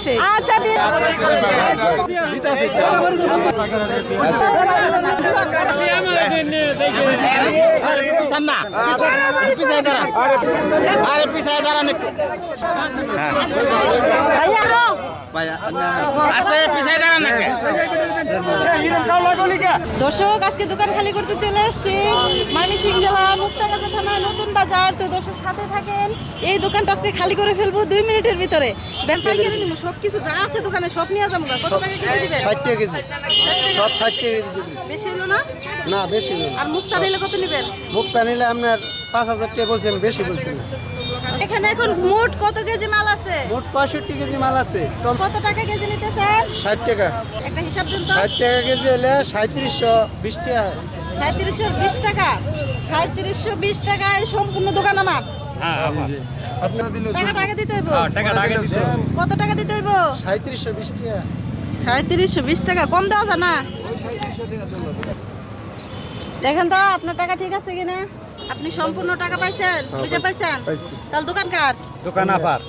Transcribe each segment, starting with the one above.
অবশ্যই। আচ্ছা দর্শক, আজকে দোকান খালি করতে চলে আসছি ময়মনসিংহ জেলা মুক্তাগাছা থানা নতুন বাজার। তো দর্শক সাথে থাকেন, এই দোকানটা আজকে খালি করে ফেলবো 2 মিনিটের ভিতরে। ব্যাপারী কিনে নিব, সব কিছু যা আছে দোকানে সব নিয়ে যাবো। কত টাকা কেজি দিবেন? 60 টাকা কেজি, সব 60 টাকা কেজি দিবেন। বেশি হলো না? না বেশি হলো না। আর মুক্তা নিলে কত নেবেন? মুক্তা নিলে আপনার 5000 টাকা বলছেন, বেশি বলছেন। এখানে এখন মোট কত কেজি মাল আছে? মোট 65 কেজি মাল আছে। কত টাকা কেজি নিতেছেন? 60 টাকা। একটা হিসাব দিন তো। 60 টাকা কেজি হলে 3720 টাকা। 3720 টাকা। 3720 টাকায় সম্পূর্ণ দোকান আমার। টাকা টাকা দিতে হইব। কত টাকা দিতে হইব? 3720 টাকা। 3720 টাকা কম দেওয়া যায় না? দেখেন তো আপনার টাকা ঠিক আছে কিনা। আপনি সম্পূর্ণ টাকা পাইছেন? বুঝে পাইছেন? তাহলে দোকান কার? দোকান আপার।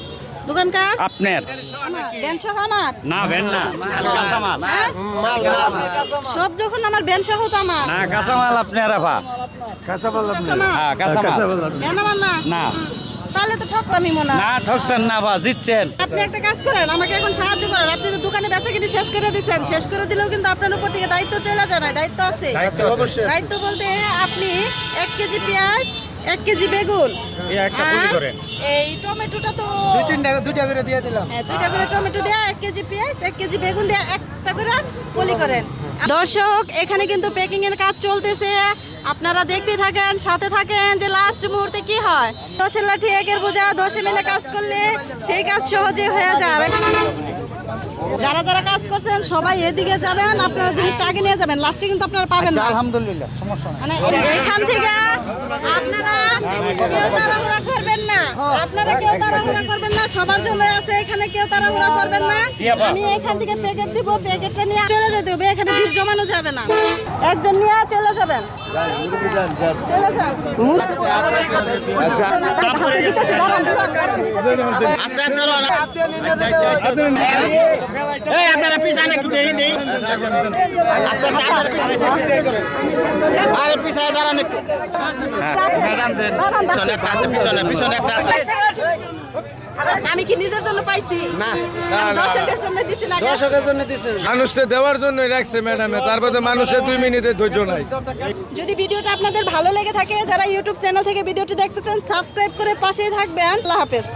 দোকান কার? আপনার। ব্যান সহ আমার? না ব্যান না, কাঁচামাল। হ্যাঁ? সব যখন আমার ব্যান সহ তো আমার। না কাঁচামাল আপনার আপা। কাঁচামাল? হ্যাঁ কাঁচামাল। ব্যান আমার না? না তাহলে তো ঠকলামই মনে হয়। না ঠকছেন না বা জিতছেন। আপনি একটা কাজ করেন, আমাকে এখন সাহায্য করেন। আপনি তো দোকানে বেচাকিনি শেষ করে দিচ্ছেন, শেষ করে দিলেও কিন্তু আপনার উপর থেকে দায়িত্ব চলে যায় না। দায়িত্ব আছে। অবশ্যই আছে। দায়িত্ব বলতে আপনি 1 কেজি পেঁয়াজ, 1 কেজি বেগুন, এই একটা পুরি করেন। এই টমেটোটা তো 2-3 টাকা 2 টাকা করে দিয়ে দিলাম। হ্যাঁ, 2টা করে টমেটো দেয়া, 1 কেজি পেঁয়াজ, 1 কেজি বেগুন দেয়া, একটা করে পলি করেন। দর্শক, এখানে কিন্তু প্যাকিং এর কাজ চলতেছে, আপনারা দেখতে থাকেন, সাথে থাকেন যে লাস্ট মুহূর্তে কি হয়। 10 লাঠি 1 বোঝা, 10 মিলে কাজ করলে সেই কাজ সহজে হয়ে যায়। আর যারা যারা কাজ করছেন সবাই এদিকে যাবেন, আপনারা জিনিসটা আগে নিয়ে যাবেন, লাস্টে কিন্তু আপনারা পাবেন না। আলহামদুলিল্লাহ, সমস্যা নাই। মানে এখান থেকে আপনারা কেউ তাড়াহুড়া করবেন না, আপনারা কেউ তাড়াহুড়া করবেন না, সবার জন্য আছে, এখানে কেউ তাড়াহুড়া করবেন না। আমি এখান থেকে প্যাকেট দিব, প্যাকেটটা নিয়ে চলে যেতে হবে, এখানে ভিড় জমানো যাবে না। একজন নিয়ে চলে যাবেন, চলে যান। হাতে দিতেছি, দাঁড়ান, আস্তে আস্তে এই আপনারা পিছানে একটু দেই দেই। আস্তে আস্তে আরে পিছায় দাঁড়ান একটু। ম্যাডাম দেন। পিছনে একটা আছে, পিছনে একটা আছে। আমি কি নিজের জন্য পাইছি? না, আমি দর্শকের জন্য দিছি না। দর্শকের জন্য দিছেন। মানুষকে দেওয়ার জন্য রাখছে ম্যাডামে, তারপরে মানুষের 2 মিনিটের ধৈর্য নাই। যদি ভিডিওটা আপনাদের ভালো লেগে থাকে, যারা ইউটিউব চ্যানেল থেকে ভিডিওটি দেখতেছেন, সাবস্ক্রাইব করে পাশেই থাকবেন। আল্লাহ হাফেজ।